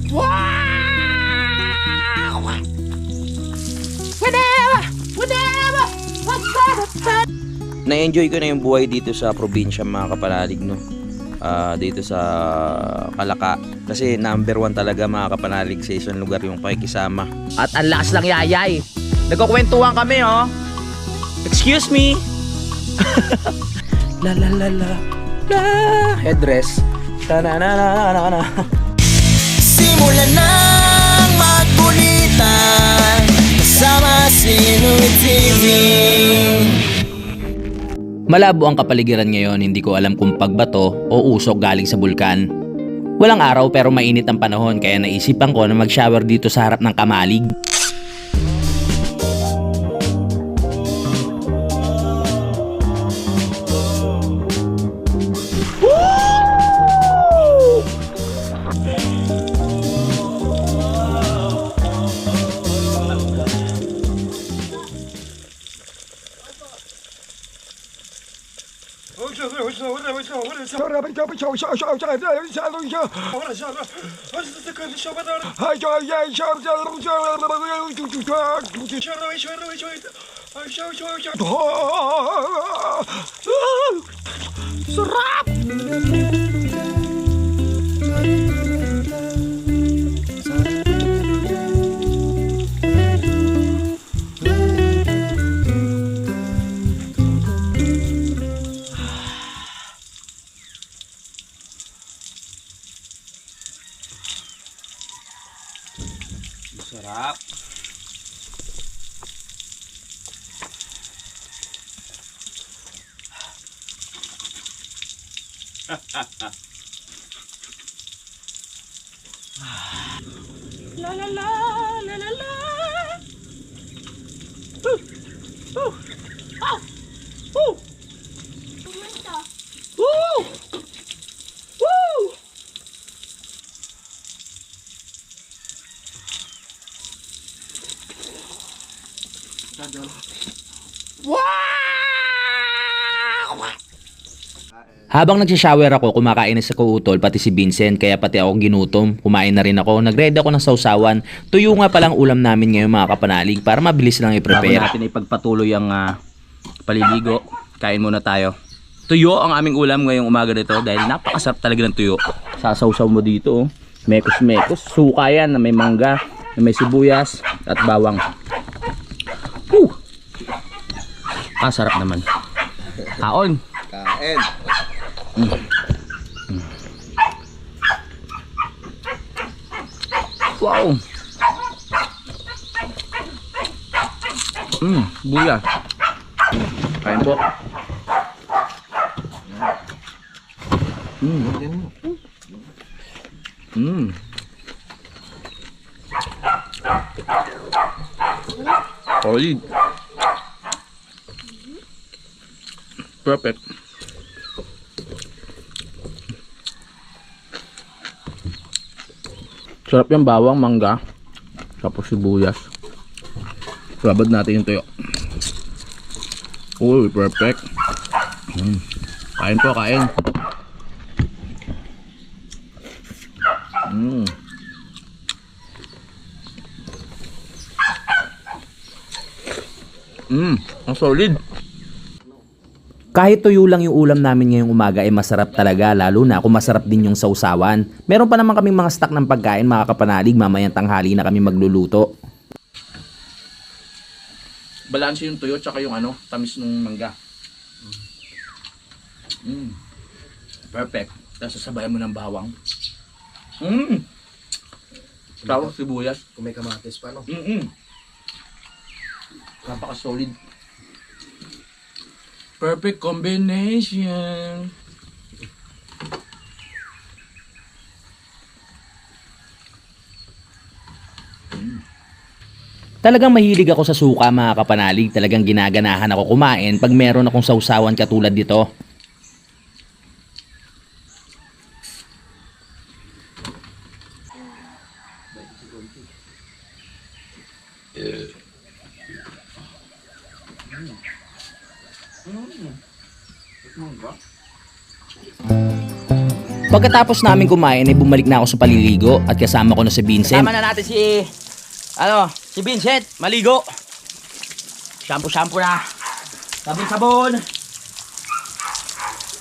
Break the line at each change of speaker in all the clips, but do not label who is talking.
Wow! Whatever! Whatever! What's that? Na-enjoy ko na yung buhay dito sa probinsya mga kapanalig, no? Dito sa Kalaka. Kasi number 1 talaga mga kapanalig sa isang lugar yung pakikisama. At ang lakas lang yayay. Nagkukwentuhan kami, oh. Excuse me. La la la la la. Headdress. Ta na na na na na.
Simulan nang magkulitan kasama si Louie TV.
Malabo ang kapaligiran ngayon, hindi ko alam kung pagbato o usok galing sa bulkan. Walang araw pero mainit ang panahon kaya naisipan ko na mag-shower dito sa harap ng kamalig.
Sarap. La la la la la la. Oh. Oh. Woo! Woo!
Habang nagsishower ako, kumakain na sa kuutol pati si Vincent kaya pati ako ginutom. Kumain na rin ako, nagready ako ng sausawan. Tuyo nga palang ulam namin ngayon mga kapanalig para mabilis lang i-prepare.
Bago natin ipagpatuloy ang paliligo, kain muna tayo. Tuyo ang aming ulam ngayong umaga nito dahil napakasarap talaga ng tuyo. Sasawsaw mo dito, oh. Mekos-mekos, suka yan na may mangga, na may sibuyas at bawang. Woo! Sarap naman. Kaon.
Kain.
Wow. Buya. Kain po. Solid. Perfect. Sarap yung bawang, mangga, tapos sibuyas. Sabad natin yung tuyo. Uy, perfect. Kain po, kain. Ang solid.
Kahit tuyo lang yung ulam namin ngayong umaga ay masarap talaga, lalo na kung masarap din yung sausawan. Meron pa naman kaming mga stock ng pagkain mga kapanalig, mamayang tanghali na kami magluluto.
Balanse yung tuyo tsaka yung tamis ng mangga. Perfect. Tapos sasabayan mo ng bawang. Tapos sibuyas.
Kung may kamatis pa, no?
Napaka-solid. Perfect combination.
Talagang mahilig ako sa suka mga kapanalig, talagang ginaganahan ako kumain pag meron akong sausawan katulad dito. Pagkatapos namin kumain ay bumalik na ako sa paliligo at kasama ko na si Vincent.
Kasama na natin si Vincent, maligo. Shampoo na. Sabon.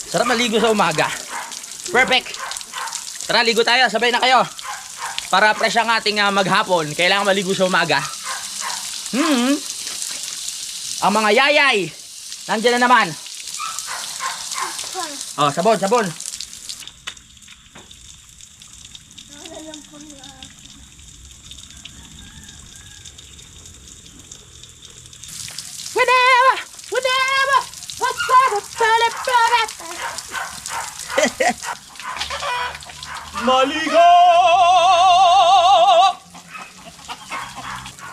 Sarap maligo sa umaga. Perfect. Tara, ligo tayo. Sabay na kayo. Para fresh ang ating maghapon. Kailangan maligo sa umaga. Ang mga yayay. Nandiyan na naman. Oh, sabon. Maligo!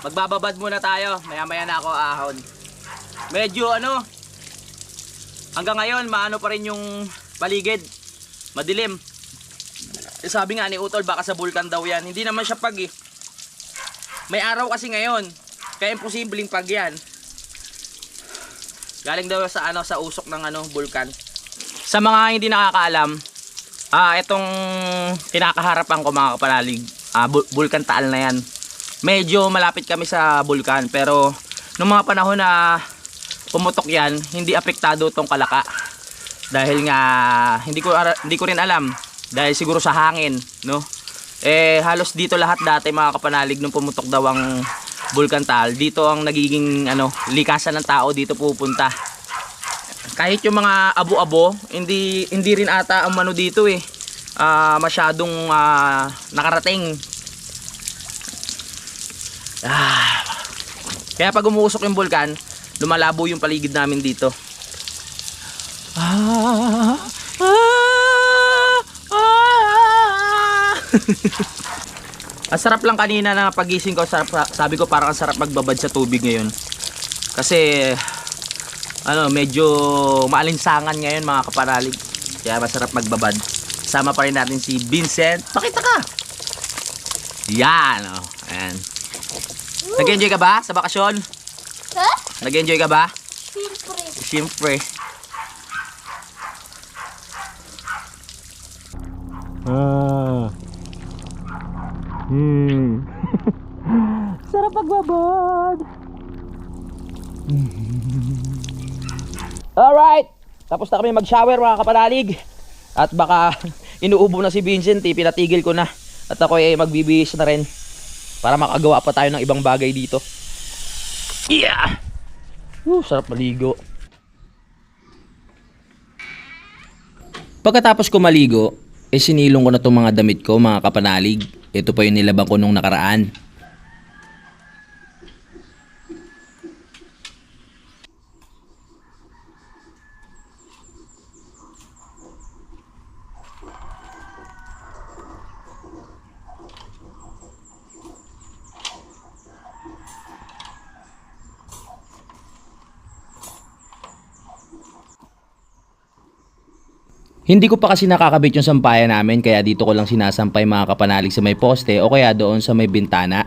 Magbababad muna tayo. Maya-maya na ako ahon. Medyo hanggang ngayon maano pa rin yung paligid. Madilim. Sabi nga ni Utol baka sa bulkan daw yan. Hindi naman siya pag May araw kasi ngayon. Kaya imposibleng pag yan. Galing daw sa usok ng bulkan. Sa mga hindi nakakaalam, itong kinakaharapan ko mga kapanalig, bulkan Taal na yan. Medyo malapit kami sa bulkan, pero nung mga panahon na pumutok yan, hindi apektado tong Kalaka. Dahil nga hindi ko rin alam, dahil siguro sa hangin, no? Halos dito lahat dati mga kapanalig nung pumutok daw ang bulkan Taal, dito ang nagiging likasan ng tao dito pupunta. Kahit yung mga abo-abo, hindi rin ata ang dito masyadong nakarating. Kaya pag umuusok yung bulkan, lumalabo yung paligid namin dito. Ang sarap lang kanina na pagising ko, sabi ko parang ang sarap magbabad sa tubig ngayon. Kasi medyo maalinsangan ngayon mga kapanalig. Kaya masarap magbabad. Sama pa rin natin si Vincent. Pakita ka. Yan, ayan. Nag-enjoy ka ba sa bakasyon?
Ha?
Nag-enjoy ka ba?
Siyempre.
Sarap magbabad. Alright, tapos na kami mag-shower mga kapanalig. At baka inuubo na si Vincent, pinatigil ko na. At ako ay magbibihis na rin para makagawa pa tayo ng ibang bagay dito. Yeah! Sarap maligo.
Pagkatapos ko maligo, sinilong ko na itong mga damit ko mga kapanalig. Ito pa yung nilabang ko nung nakaraan. Hindi ko pa kasi nakakabit yung sampayan namin kaya dito ko lang sinasampay mga kapanalig sa may poste o kaya doon sa may bintana.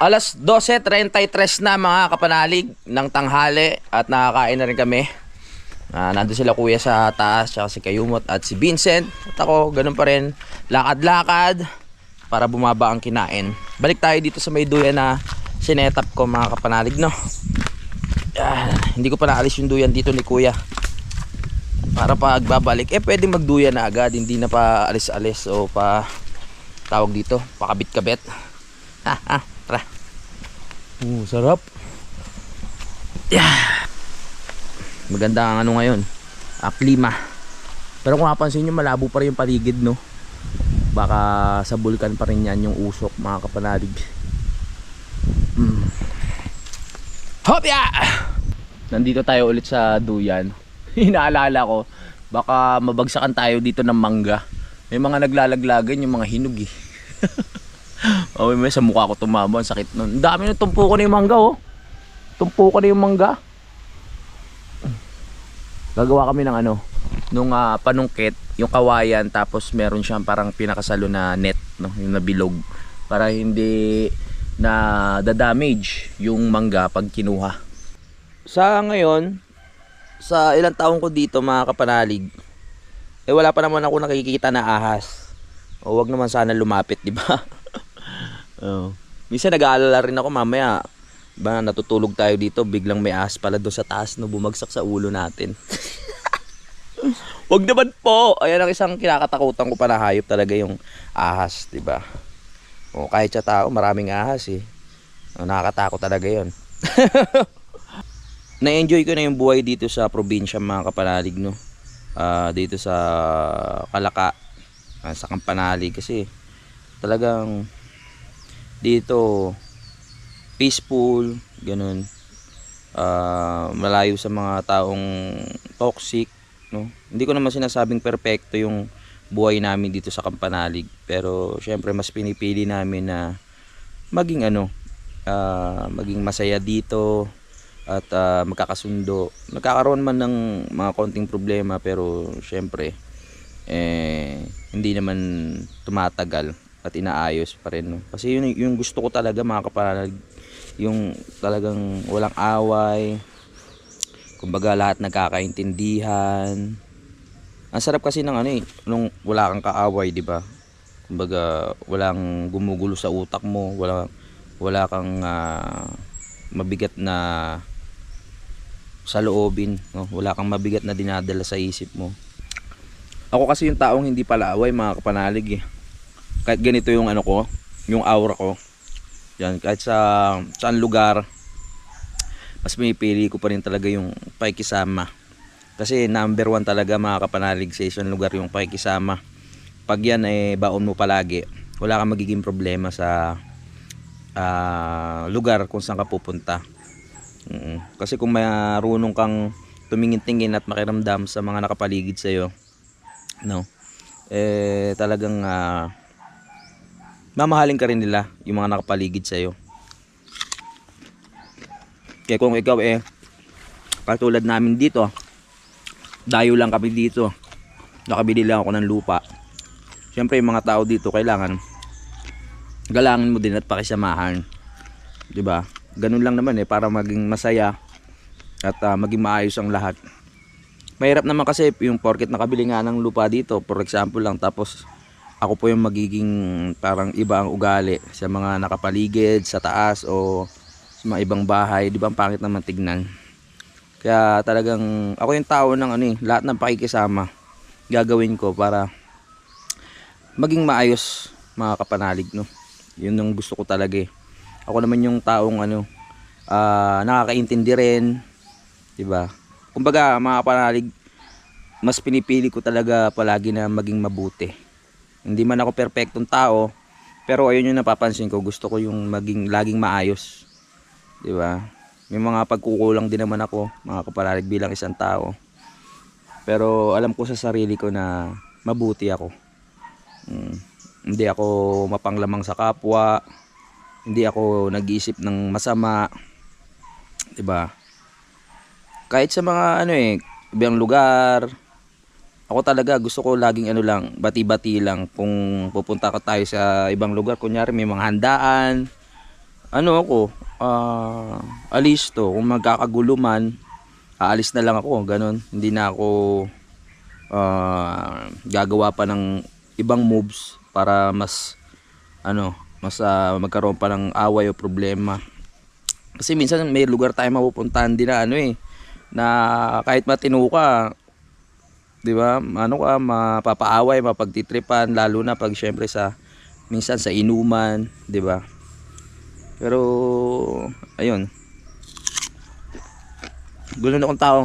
Alas 12:33 na mga kapanalig ng tanghali at nakakain na rin kami. Nandun sila kuya sa taas, tsaka si Kayumot at si Vincent. At ako, ganun pa rin, lakad-lakad para bumaba ang kinain. Balik tayo dito sa may duyan na sinetap ko mga kapanalig, no? Hindi ko pa naalis yung duyan dito ni kuya. Para pag babalik, pwedeng magduyan na agad, hindi na pa alis-alis o pa tawag dito, pakabit-kabit. Tara. Sarap. Maganda ang ngayon, klima. Pero kung napansin nyo, malabo pa rin yung paligid, no? Baka sa bulkan pa rin yan yung usok mga kapanalig. Hopya! Nandito tayo ulit sa duyan. Inaalala ko, baka mabagsakan tayo dito ng mangga. May mga naglalaglagan yung mga hinog may sa mukha ko tumama, ang sakit nun. Ang dami na tumpuko na yung mangga, Tumpuko na yung mangga. Gagawa kami ng nung panungkit, yung kawayan, tapos meron siyang parang pinakasalo na net, no, yung nabilog, para hindi na damage yung mangga pag kinuha. Sa ngayon, sa ilang taong ko dito mga kapanalig, wala pa naman ako nakikita na ahas. O wag naman sana lumapit, di ba? Minsan nag-aalala rin ako mamaya, ba natutulog tayo dito, biglang may ahas pala doon sa taas, no, bumagsak sa ulo natin. Wag naman po. Ayan ang isang kinakatakutan ko pa na hayop talaga, yung ahas, di ba? O kahit sa tao, maraming ahas eh. Nakakatakot talaga 'yon. Na-enjoy ko na yung buhay dito sa probinsya mga kapanalig, no. Dito sa Kalaka, sa Kampanalig, kasi talagang dito peaceful, ganun. Malayo sa mga taong toxic, no. Hindi ko naman sinasabing perpekto yung buhay namin dito sa Kampanalig, pero syempre mas pinipili namin na maging maging masaya dito at magkakasundo. Nagkakaroon man ng mga konting problema, pero syempre hindi naman tumatagal at inaayos pa rin, no? Kasi yun yung gusto ko talaga mga kapanalig, yung talagang walang away, kumbaga lahat nagkakaintindihan. Ang sarap kasi ng nung wala kang kaaway, di ba? Kumbaga walang gumugulo sa utak mo, wala kang mabigat na saloobin, no? Wala kang mabigat na dinadala sa isip mo. Ako kasi yung taong hindi pala away mga kapanalig eh. Kahit ganito yung ko, yung aura ko. Yan, kahit saan lugar, mas pinipili ko pa rin talaga yung pakikisama. Kasi number 1 talaga mga kapanalig sa isang lugar yung pakikisama. Pag yan baon mo palagi, wala kang magiging problema sa lugar kung saan ka pupunta. Kasi kung marunong kang tumingin-tingin at makiramdam sa mga nakapaligid sa iyo, no, talagang mamahalin ka rin nila yung mga nakapaligid sa iyo. Kaya kung ikaw katulad namin dito, dayo lang kami dito, nakabili lang ako ng lupa, syempre yung mga tao dito kailangan galangin mo din at pakisamahan, di ba? Ganun lang naman para maging masaya at maging maayos ang lahat. Mahirap naman kasi yung porket nakabili nga ng lupa dito, for example lang, tapos ako po yung magiging parang iba ang ugali sa mga nakapaligid sa taas o sa mga ibang bahay, di ba? Ang pangit naman tignan. Kaya talagang ako yung tao ng lahat ng pakikisama gagawin ko para maging maayos mga kapanalig, no. Yun yung gusto ko talaga eh. Ako naman yung taong nakakaintindi rin, di ba? Kumbaga mga kapanalig, mas pinipili ko talaga palagi na maging mabuti. Hindi man ako perpektong tao, pero ayun yung napapansin ko, gusto ko yung maging laging maayos, di ba? May mga pagkukulang din naman ako mga kapanalig bilang isang tao, pero alam ko sa sarili ko na mabuti ako. Hindi ako mapanglamang sa kapwa, hindi ako nag-iisip ng masama, di ba? Kahit sa mga ibang lugar, ako talaga gusto ko laging lang, bati-bati lang. Kung pupunta ka tayo sa ibang lugar, kunyari may mga handaan, alisto. Kung magkakagulo man, aalis na lang ako, ganun. Hindi na ako gagawa pa ng ibang moves para mas magkaroon pa ng away o problema. Kasi minsan may lugar tayo mapupuntahan din na na kahit matino ka, di ba? Mapapaaway, mapagtitripan, lalo na pag syempre minsan sa inuman, di ba? Pero ayun, gulo na akong tao.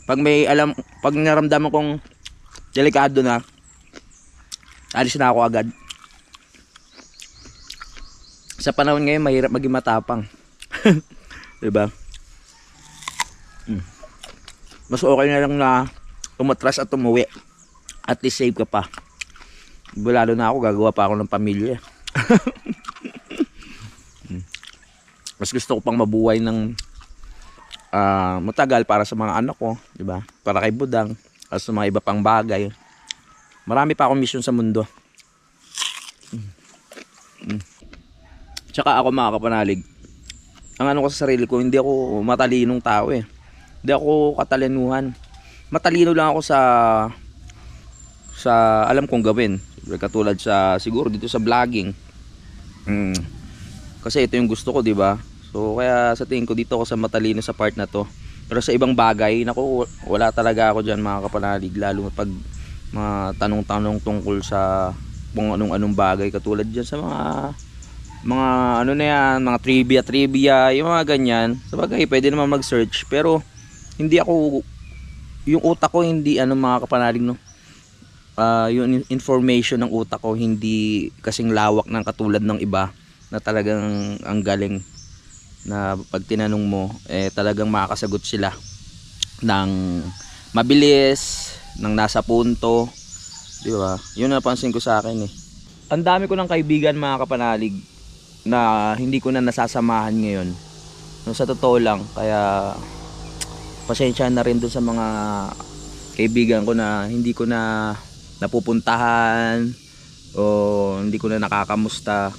Pag naramdaman kong delikado na, alis na ako agad. Sa panahon ngayon, mahirap maging matapang. Diba? Mas okay na lang na umatras at umuwi. At least save ka pa. Lalo na ako, gagawa pa ako ng pamilya. Mas gusto ko pang mabuhay ng matagal para sa mga anak ko, di ba? Para kay Budang, at sa mga iba pang bagay. Marami pa akong mission sa mundo. Tsaka ako mga kapanalig, ang ano ko sa sarili ko, hindi ako matalinong tao eh. Hindi ako katalinuhan. Matalino lang ako sa alam kong gawin. Katulad sa siguro dito sa vlogging. Kasi ito yung gusto ko, di ba? So kaya sa tingin ko dito ako sa matalino sa part na to. Pero sa ibang bagay, naku, wala talaga ako diyan mga kapanalig, lalo pag mga tanong-tanong tungkol sa kung anong bagay, katulad diyan sa mga ano na yan, mga trivia, yung mga ganyan. Sabagay, pwede naman mag-search, pero hindi ako, yung utak ko hindi mga kapanalig, no. Yung information ng utak ko hindi kasing lawak ng katulad ng iba na talagang ang galing na pag tinanong mo talagang makakasagot sila ng mabilis, ng nasa punto, di ba? Yun napansin ko sa akin eh. Ang dami ko ng kaibigan mga kapanalig na hindi ko na nasasamahan ngayon. No, sa totoo lang, kaya pasensya na rin dun sa mga kaibigan ko na hindi ko na napupuntahan o hindi ko na nakakamusta.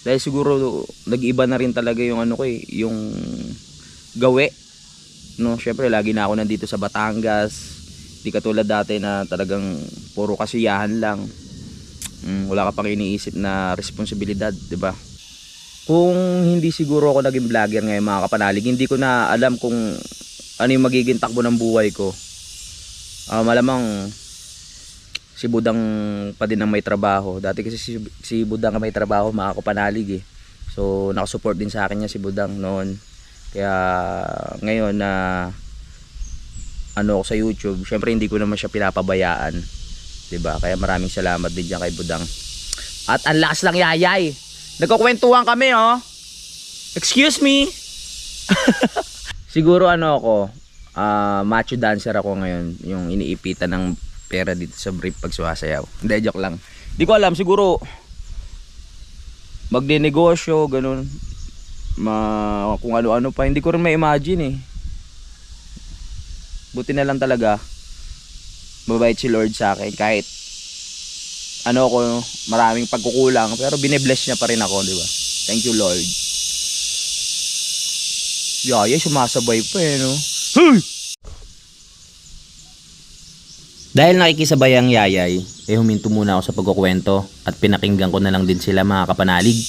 Dahil siguro nag-iba na rin talaga yung yung gawe. No, syempre lagi na ako nandito sa Batangas. Hindi katulad dati na talagang puro kasiyahan lang. Wala ka pang iniisip na responsibilidad, 'di ba? Kung hindi siguro ako naging vlogger ngayon mga kapanalig, hindi ko na alam kung ano yung magiging takbo ng buhay ko. Malamang si Budang pa din ang may trabaho. Dati kasi si Budang ang may trabaho mga kapanalig eh. So nakasupport din sa akin niya si Budang noon. Kaya ngayon na ako sa YouTube, syempre hindi ko naman siya pinapabayaan. 'Di ba? Kaya maraming salamat din diyan kay Budang. At ang lakas lang yayay. Nagkukwentuhan kami oh. Excuse me. Siguro ako, macho dancer ako ngayon, yung iniipitan ng pera dito sa brief pag sumasayaw. Hindi, joke lang. Hindi ko alam, siguro magdenegosyo, ganun. Kung ano-ano pa, hindi ko rin ma-imagine eh. Buti na lang talaga mabait si Lord sa akin kahit maraming pagkukulang, pero bine-bless niya pa rin ako, di ba? Thank you Lord. Yaya, sumasabay pa eh, no? Hey!
Dahil nakikisabay ang yayay, huminto muna ako sa pagkukwento at pinakinggan ko na lang din sila mga kapanalig.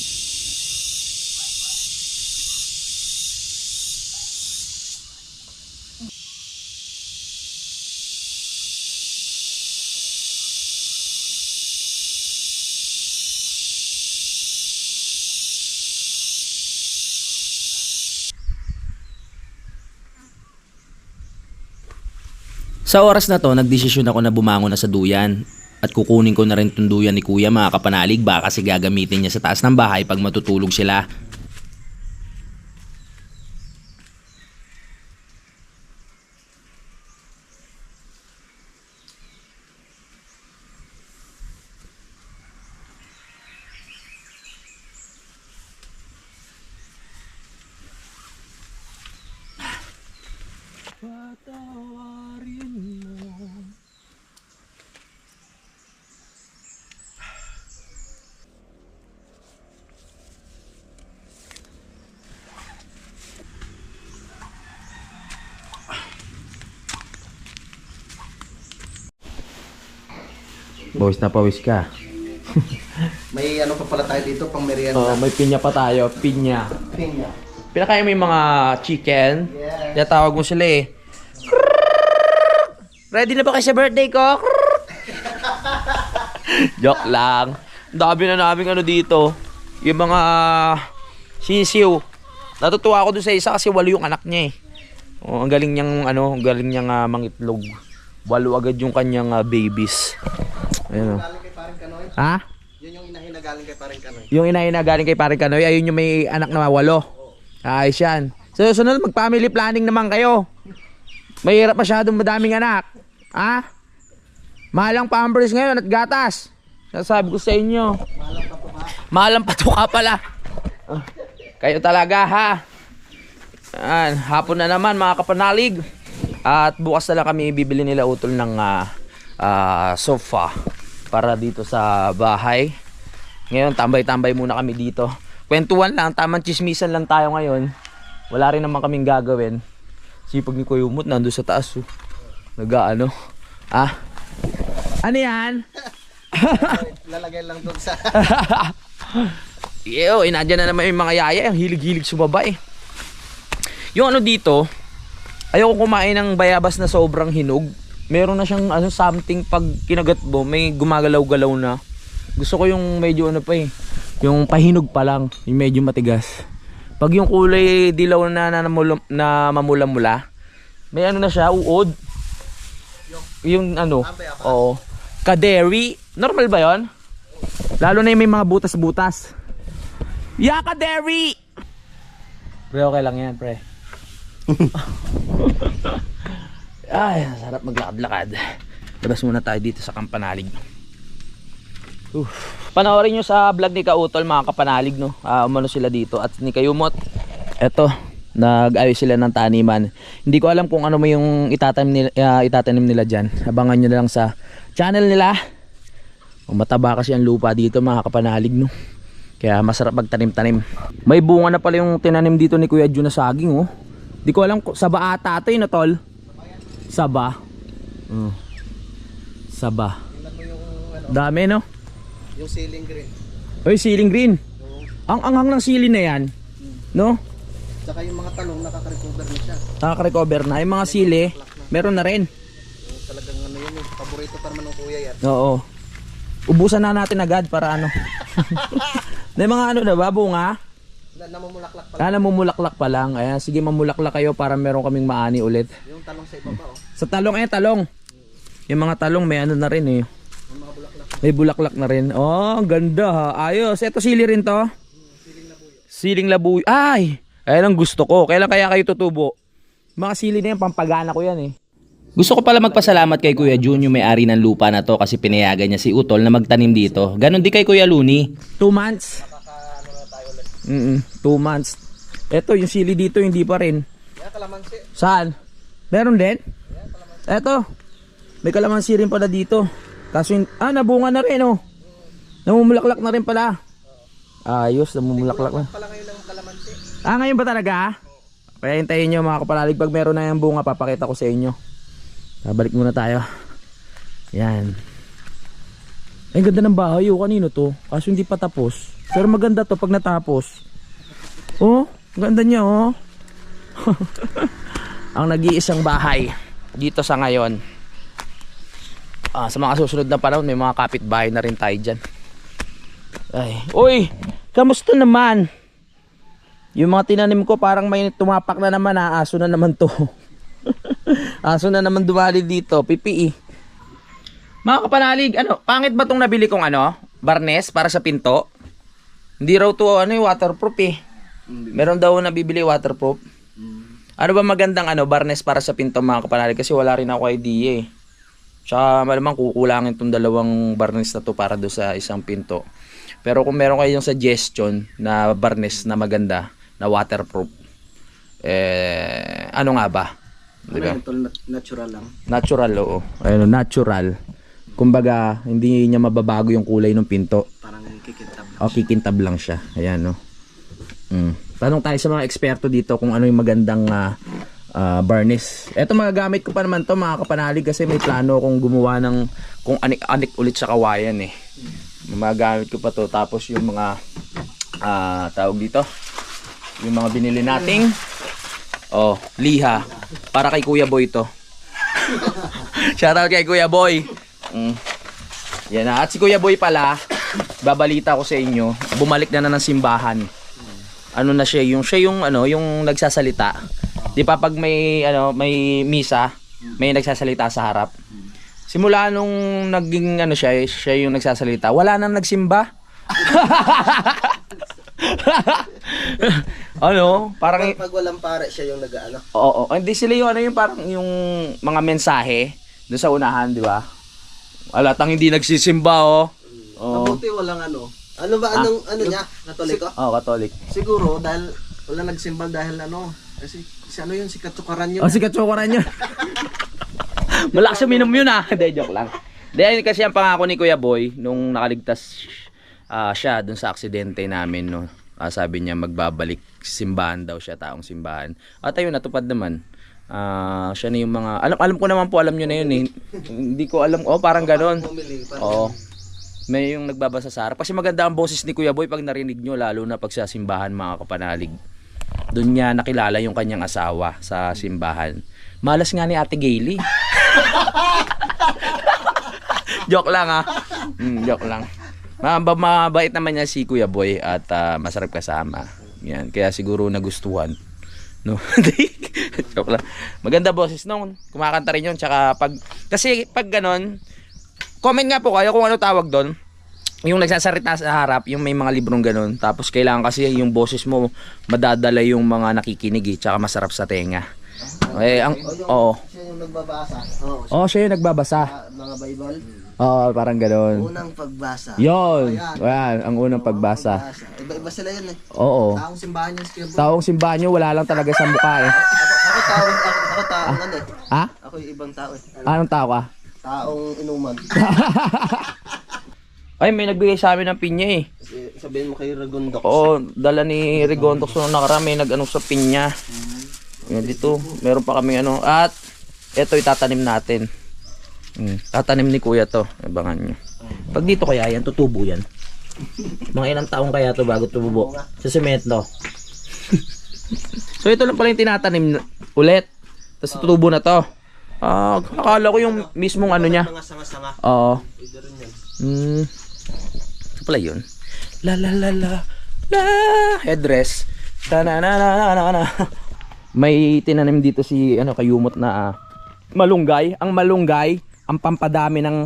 Sa oras na to, nagdesisyon ako na bumangon na sa duyan at kukunin ko na rin itong duyan ni kuya mga kapanalig, baka kasi gagamitin niya sa taas ng bahay pag matutulog sila.
Boys na pawis ka.
May ano pa pala tayo dito pang merienda.
May pinya pa tayo, pinya.
Pinya.
Pinakain mo yung mga chicken.
Yes.
Kaya tawag mo sila eh. Ready na ba kayo sa birthday ko? Joke lang. Dami na namin dito. Yung mga sisiw. Natutuwa ako dun sa isa kasi 8 yung anak niya eh. Ang galing niyang mangitlog. 8 agad yung kanyang babies. Ayun.
Galing kay Paring Kanoy.
Ha?
Yun yung inahin na galing kay Paring Kanoy.
Yung inahin na galing kay Paring Kanoy, ayun yung may anak na 8. Ayos yan. So, sunod, mag-family planning naman kayo. Mahirap masyadong madaming anak. Ha? Mahal ang Pampers ngayon at gatas. Sasabi ko sa inyo. Mahal ang patuka pala. Kayo talaga ha.
Hapon na naman mga kapanalig. At bukas na lang kami bibili nila utol ng sofa para dito sa bahay. Ngayon tambay-tambay muna kami dito. Kwentuhan lang, tamang chismisan lang tayo ngayon. Wala rin naman kaming gagawin. Sipag ni Kuya Umut nandun sa taas. Nag-ano? Ano yan?
Lalagay lang doon sa...
Nandiyan na naman yung mga yaya. Ang hilig-hilig sumaba eh. Yung ano dito, ayoko kumain ng bayabas na sobrang hinog. Meron na siyang something pag kinagat mo, may gumagalaw-galaw na. Gusto ko yung medyo ano pa eh. Yung pahinog pa lang, yung medyo matigas. Pag yung kulay dilaw na mamula-mula, may ano na siya, uod. Yung ano, oo. Kaderi, normal ba yon? Lalo na yung may mga butas-butas. Kaderi! Pre, okay lang yan, pre. Ay, sarap maglakad-lakad. Labas muna tayo dito sa Kampanalig. Panoorin nyo sa vlog ni Kautol mga kapanalig, no? Umano sila dito at ni Kayumot. Eto, nag-ayos sila ng taniman. Hindi ko alam kung ano mo yung itatanim nila dyan. Abangan nyo na lang sa channel nila. Mataba kasi ang lupa dito mga kapanalig, no? Kaya masarap magtanim-tanim. May bunga na pala yung tinanim dito ni Kuya Jun na saging, oh. Di ko alam, saba ata ito yun, tol. Saba. Saba. Dami, no?
Yung ceiling green.
Oy, ceiling green. Ang anghang ng sili na yan, no?
Saka yung mga talong nakaka-recover na siya.
Nakaka-recover na. Yung mga sili, meron na rin.
Talagang ano yun, paborito pa naman ng kuya yan.
Oo. Ubusan na natin agad para ano. May mga ano na ba, bunga?
Namumulaklak pa lang.
Namumulaklak pa lang. Ayan, sige mamulaklak kayo para meron kaming maani ulit.
Yung talong sa ibaba, oh.
Sa talong, talong. Yung mga talong may ano na rin eh. May bulaklak na rin. Oh, ang ganda ha. Ayos. Ito sili rin to. Siling labuyo. Ay! Ayan ang gusto ko. Kailan kaya kayo tutubo? Mga sili na yan, pampagana ko yan eh. Gusto ko pala magpasalamat kay Kuya Jun, yung may-ari ng lupa na to, kasi pinayagan niya si Utol na magtanim dito. Ganon din kay Kuya Luni. 2 months. 2 months. Ito, yung sili dito, hindi pa rin.
Kalamansi.
Saan? Meron din? Ito. May kalamansi rin pala dito. Kaso nabunga na rin oh. Namumulaklak na rin pala. Ayos, namumulaklak na.
Pala ngayon ng kalamansi.
Ngayon ba talaga? Kaya hintayin nyo mga kapalalig, pag meron na yung bunga, papakita ko sa inyo. Balik muna tayo. Yan. Ay, ganda ng bahay oh. Kanino to? Kaso hindi pa tapos. Pero maganda to pag natapos. Oh, ganda niya oh. Ang nag-iisang bahay dito sa ngayon. Sa mga susunod na panahon, may mga kapitbahay na rin tayo dyan. Ay, uy, kamusta naman? Yung mga tinanim ko parang may tumapak na naman, aso na naman to. Aso na naman dumali dito, pipi. Mga kapanalig, pangit ba tong nabili kong barnes para sa pinto? Hindi raw to waterproof eh. Meron daw nabibili waterproof. Ano ba magandang barnes para sa pinto mga kapanalig, kasi wala rin ako idea eh. Tsaka malamang kukulangin itong 2 barnes na to para do sa isang pinto. Pero kung meron kayong suggestion na barnes na maganda, na waterproof, ano nga ba? Diba?
Natural lang.
Natural, oo. Ayun, natural. Kumbaga, hindi niya mababago yung kulay ng pinto.
Parang kikintab lang.
O, kikintab lang siya. Ayan, no. Tanong tayo sa mga eksperto dito kung ano yung magandang barnes. Eto, magagamit ko pa naman to mga kapanalig, kasi may plano akong gumawa ng kung anik-anik ulit sa kawayan eh. Magagamit ko pa to. Tapos yung mga tawag dito, yung mga binili nating liha para kay Kuya Boy to. Shoutout kay Kuya Boy. Yan na. At si Kuya Boy pala, babalita ko sa inyo, bumalik na ng simbahan. Ano na siya yung yung nagsasalita. Di pa pag may may misa, may nagsasalita sa harap. Simula nung naging siya yung nagsasalita, wala nang nagsimba. Parang
Pag walang pare, siya yung nag-ano.
Oo, hindi sila yung parang yung mga mensahe doon sa unahan, di ba? Wala tang hindi nagsisimba
Mabuti walang ano. Ano ba anong niya? Katoliko?
Katolik.
Siguro dahil wala nagsimbal dahil Kasi si ano yun, si Katsukaran yun.
O, si Katsukaran yun.
Malakas uminom yun ah. Hindi, joke lang. Dahil kasi ang pangako ni Kuya Boy, nung nakaligtas siya dun sa aksidente namin, no. Sabi niya magbabalik simbahan daw siya, taong simbahan. At ayun, natupad naman. Siya na yung mga, alam ko naman po, alam nyo na yun eh. Hindi ko alam, parang ganon. Oo. May yung nagbabasa sa harap. Kasi maganda ang boses ni Kuya Boy pag narinig nyo, lalo na pag sa simbahan mga kapanalig. Doon niya nakilala yung kanyang asawa sa simbahan. Malas nga ni Ate Gaily. Joke lang ha. Joke lang. Mabait naman niya si Kuya Boy at masarap kasama. Yan, kaya siguro nagustuhan. No. Joke lang. Maganda boses nung kumakanta rin yun. Tsaka kasi pag ganon, comment nga po kayo kung ano tawag doon. Yung nagsasalita sa harap, yung may mga librong ganun. Tapos kailangan kasi yung boses mo madadala yung mga nakikinig tsaka masarap sa tenga. Okay,
Siya yung nagbabasa.
Siya yung nagbabasa.
Mga Bible.
Oo, parang gano'n.
Unang pagbasa.
Yun. Ayan, ang unang pagbasa.
Iba-iba sila yun eh.
Oo.
Taong simbahan yung Kuya Boy.
Taong simbahan nyo, wala lang talaga sa mukha eh.
Ako taong ano eh.
Ha?
Ako yung ibang tao eh.
Anong tao ka?
Taong inuman.
Ay, may nagbigay sa amin ng pinya eh.
Sabihin mo kay Ragondox.
Oo, dala ni Rigondox nung nakaraan, may nag-ano sa pinya. Yan dito, meron pa kami ano. At ito itatanim natin. Tatanim ni Kuya to, abangan nyo. Pag dito kaya yan, tutubo yan. Mga ilang taong kaya to bago tububo? Sa semento. So ito lang pala yung tinatanim ulit. Tapos tutubo na to. Akala ko yung mismong ano niya.
Mga sanga-sanga.
Oo.
Pwede rin yan.
Ito pala yun. La la la la la. Headdress. Ta na na na na na. May tinanim dito si kayumot na malunggay. Ang malunggay, ang pampadami ng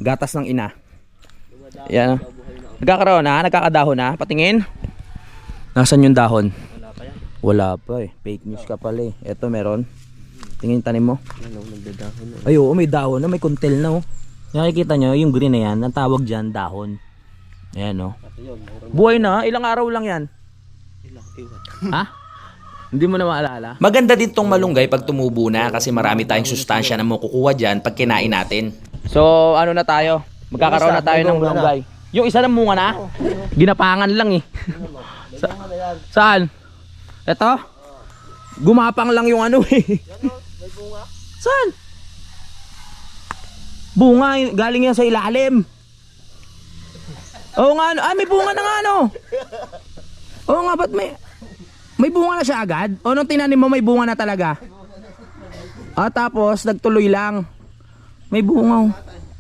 gatas ng ina. Yan. Nagkakaroon na, nagkakadahon na. Patingin. Nasaan yung dahon?
Wala pa yan.
Wala pa eh. Fake news ka pala eh. Ito meron. Tingin tanim mo.
Ano, nagdadahon na.
Ay oo, may dahon na, may kuntil na oh. Nakikita nyo, yung green na yan, ang tawag dyan, dahon. Ayan oh. Buhay na, ilang araw lang yan. Ha? Hindi mo na maalala?
Maganda din tong malunggay pag tumubo na kasi marami tayong sustansya na makukuha dyan pag kinain natin.
So, ano na tayo? Magkakaroon na tayo ng malunggay. Yung isa ng bunga na? Ginapangan lang eh. Saan? Ito? Gumapang lang yung ano eh. Saan? Bunga, galing yan sa ilalim. Oo nga, may bunga na nga no. Oo nga, ba't may bunga na siya agad? O nung tinanim mo may bunga na talaga? Tapos nagtuloy lang. May bunga.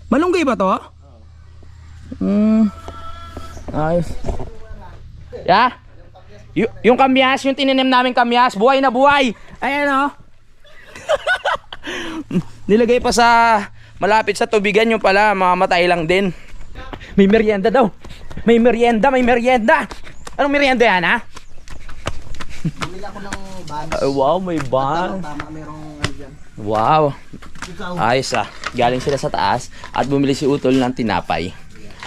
Malunggay ba to? Ayos. Yeah? Yung kamyas, yung tinanim namin kamyas, buhay na buhay. Ayan o. Nilagay pa sa malapit sa tubigan yung pala, mamamatay lang din. May merienda daw. May merienda. Anong merienda yan ha?
Bumili ako ng bags.
Wow, may ban.
Tama, merong ano dyan.
Wow. Ayos Galing sila sa taas at bumili si Utol ng tinapay.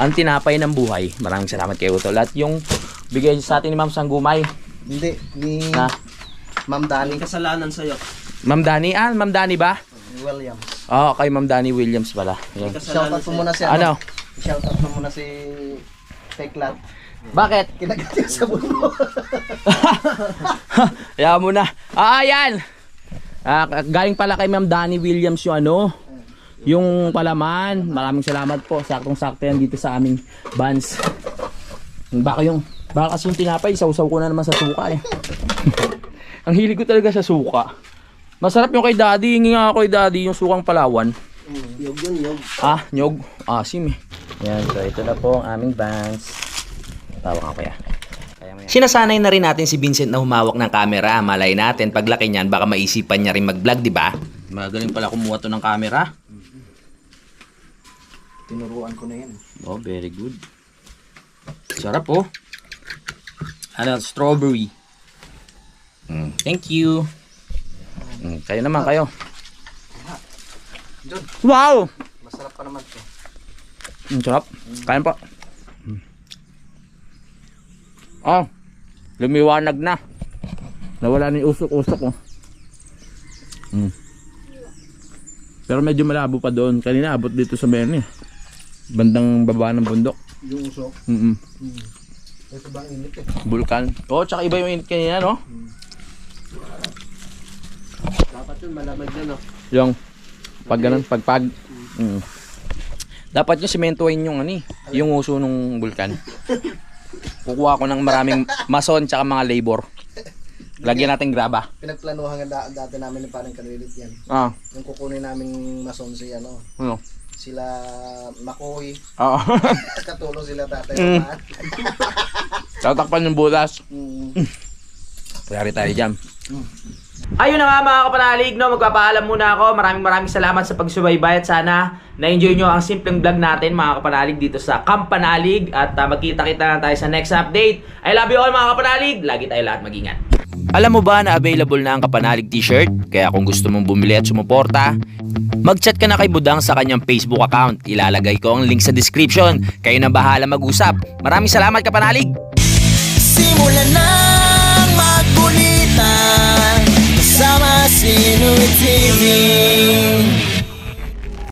Ang tinapay ng buhay. Maraming salamat kay Utol. At yung bigay sa atin ni Ma'am Sanggumay.
Hindi, ni
Na?
Ma'am Dani. Kasalanan sa'yo.
Ma'am Dani? Ma'am Dani ba?
Williams.
Kay Ma'am Dani Williams pala. Yan.
Shoutout mo muna si
Ano?
Shoutout mo muna si Teklat.
Bakit?
Kinagat yung sabon mo.
Kaya mo na. Yan. Galing pala kay Ma'am Dani Williams yung yung palaman. Maraming salamat po. Saktong-sakto yan dito sa aming buns. Baka kasi yung tinapay, sausaw ko na naman sa suka eh. Ang hilig ko talaga sa suka. Masarap yung kay Daddy. Hingi nga ako kay Daddy yung sukang Palawan.
Nyog yun, nyog.
Nyog. Asim eh. Yan, so ito na po ang aming buns. Tawag ako yan.
Sinasanay na rin natin si Vincent na humawak ng camera. Malay natin, paglaki niyan, baka maisipan niya rin mag-vlog, di ba?
Magaling pala kumuha to ng camera.
Tinuruan ko na yan.
Oh, very good. Sarap oh. Strawberry. Thank you. Kayo naman, kayo. Wow!
Masarap pa naman to.
Sarap. Kain pa. Lumiwanag na.
Nawala na yung usok-usok oh. Pero medyo malabo pa doon. Kanina abot dito sa Bernie. Bandang baba ng bundok.
Yung usok. Ito ba ang init eh?
Bulkan. Oo, tsaka iba yung init kanina, no?
Dapat yun, malamig na no?
Yung pag ganun, pagpag. Dapat yung sementoin yung ano eh, yung uso ng bulkan. Kukuha ko ng maraming mason tsaka mga labor. Lagyan natin graba.
Pinagplanuhan nga dati namin ng parang kanilit yan.
Ah,
Yung kukunin naming mason si ano,
ano?
sila Makoy.
Oo.
Katulong sila tatay.
Tatakpan yung butas. Kayari tayo dyan. Ayun na nga mga kapanalig, no? Magpapaalam muna ako. Maraming salamat sa pagsubaybay at sana na-enjoy nyo ang simpleng vlog natin mga kapanalig dito sa Kampanalig at magkita-kita na tayo sa next update. I love you all mga kapanalig. Lagi tayo lahat mag-ingat. Alam mo ba na available na ang Kapanalig t-shirt? Kaya kung gusto mong bumili at sumuporta, mag-chat ka na kay Budang sa kanyang Facebook account. Ilalagay ko ang link sa description. Kayo na bahala mag-usap. Maraming salamat Kapanalig!
Simulan ng magbulitan kasama si Nuit TV.